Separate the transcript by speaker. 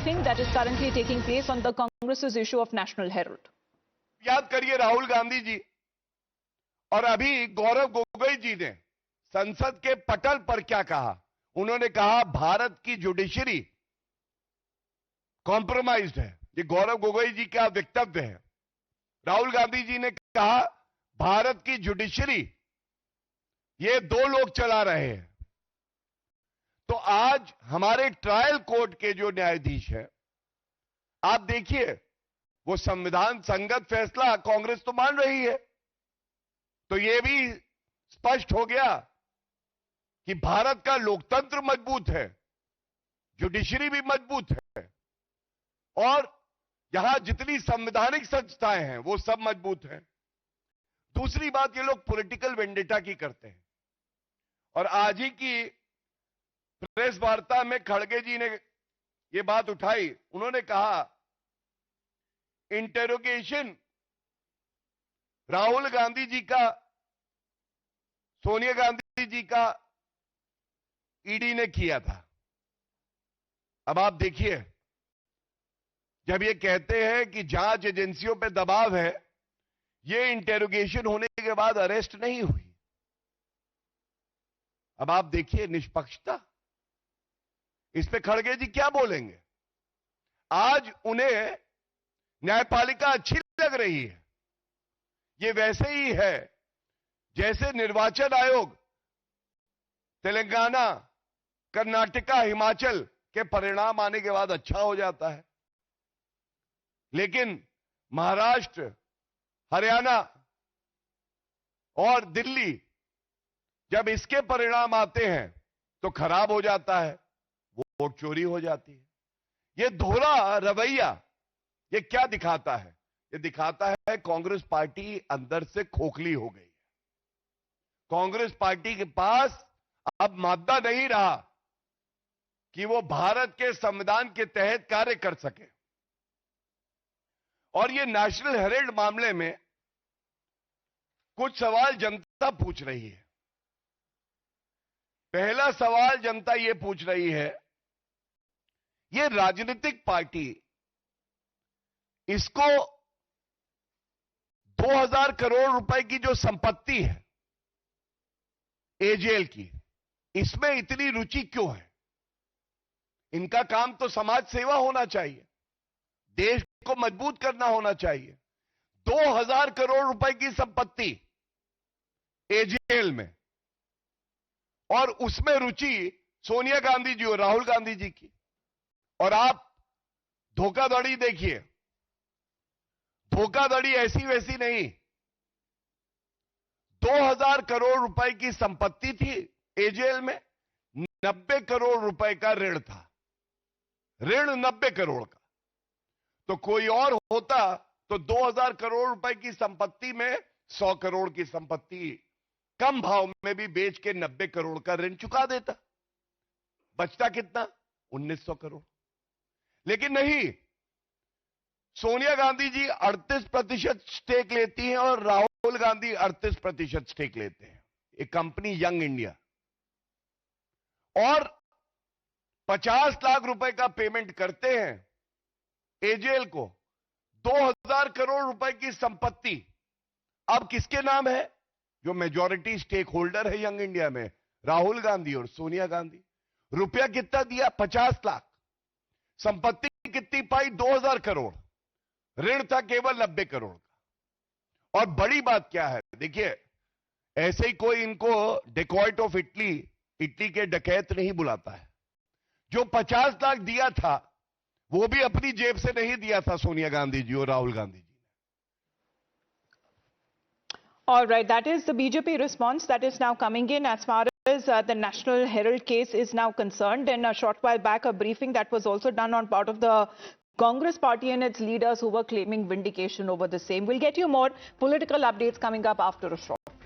Speaker 1: briefing that is currently taking place on the Congress's issue of National Herald.
Speaker 2: याद करिए राहुल गांधी जी और अभी गौरव गोगोई जी ने संसद के पटल पर क्या कहा। उन्होंने कहा भारत की जुडिशरी कॉम्प्रोमाइज्ड है। ये गौरव गोगोई जी का वक्तव्य है। राहुल गांधी जी ने कहा भारत की जुडिशरी ये दो लोग चला रहे हैं। तो आज हमारे ट्रायल कोर्ट के जो न्यायाधीश हैं, आप देखिए वो संविधान संगत फैसला कांग्रेस तो मान रही है, तो ये भी स्पष्ट हो गया कि भारत का लोकतंत्र मजबूत है, जुडिशरी भी मजबूत है और यहां जितनी संवैधानिक संस्थाएं हैं वो सब मजबूत हैं। दूसरी बात, ये लोग पॉलिटिकल वेंडेटा की करते हैं और आज ही की प्रेस वार्ता में खड़गे जी ने ये बात उठाई। उन्होंने कहा इंटेरोगेशन राहुल गांधी जी का, सोनिया गांधी जी का ईडी ने किया था। अब आप देखिए, जब ये कहते हैं कि जांच एजेंसियों पे दबाव है, ये इंटेरोगेशन होने के बाद अरेस्ट नहीं हुई। अब आप देखिए निष्पक्षता, इस पे खड़गे जी क्या बोलेंगे। आज उन्हें न्यायपालिका अच्छी लग रही है। ये वैसे ही है जैसे निर्वाचन आयोग तेलंगाना, कर्नाटका, हिमाचल के परिणाम आने के बाद अच्छा हो जाता है, लेकिन महाराष्ट्र, हरियाणा और दिल्ली जब इसके परिणाम आते हैं तो खराब हो जाता है, वोट चोरी हो जाती है। ये दोहरा रवैया ये क्या दिखाता है? ये दिखाता है कांग्रेस पार्टी अंदर से खोखली हो गई है। कांग्रेस पार्टी के पास अब मादा नहीं रहा कि वो भारत के संविधान के तहत कार्य कर सके। और ये नेशनल हेराल्ड मामले में कुछ सवाल जनता पूछ रही है। पहला सवाल जनता ये पूछ रही है, ये राजनीतिक पार्टी इसको 2000 करोड़ रुपए की जो संपत्ति है एजेएल की, इसमें इतनी रुचि क्यों है? इनका काम तो समाज सेवा होना चाहिए, देश को मजबूत करना होना चाहिए। 2000 करोड़ रुपए की संपत्ति एजेएल में और उसमें रुचि सोनिया गांधी जी और राहुल गांधी जी की। और आप धोखाधड़ी देखिए, धोखाधड़ी ऐसी वैसी नहीं। 2000 करोड़ रुपए की संपत्ति थी एजेएल में, 90 करोड़ रुपए का ऋण था, ऋण 90 करोड़ का। तो कोई और होता तो 2000 करोड़ रुपए की संपत्ति में 100 करोड़ की संपत्ति कम भाव में भी बेच के 90 करोड़ का ऋण चुका देता। बचता कितना? 1900 करोड़। लेकिन नहीं, सोनिया गांधी जी 38% स्टेक लेती हैं और राहुल गांधी 38% स्टेक लेते हैं। एक कंपनी यंग इंडिया, और 50 लाख रुपए का पेमेंट करते हैं एजेएल को। 2000 करोड़ रुपए की संपत्ति अब किसके नाम है? जो मेजॉरिटी स्टेक होल्डर है यंग इंडिया में, राहुल गांधी और सोनिया गांधी। रुपया कितना दिया? 50 लाख। संपत्ति कितनी पाई? 2000 करोड़। ऋण था केवल 90 करोड़ का। और बड़ी बात क्या है, देखिए, ऐसे ही कोई इनको डेकॉइट ऑफ इटली के डकैत नहीं बुलाता है। जो 50 लाख दिया था वो भी अपनी जेब से नहीं दिया था सोनिया गांधी जी और Rahul Gandhi ji.
Speaker 1: All right, that is the BJP response that is now coming in as far as the National Herald case is now concerned. And a short while back, a briefing that was also done on part of the Congress party and its leaders who were claiming vindication over the same. We'll get you more political updates coming up after a short.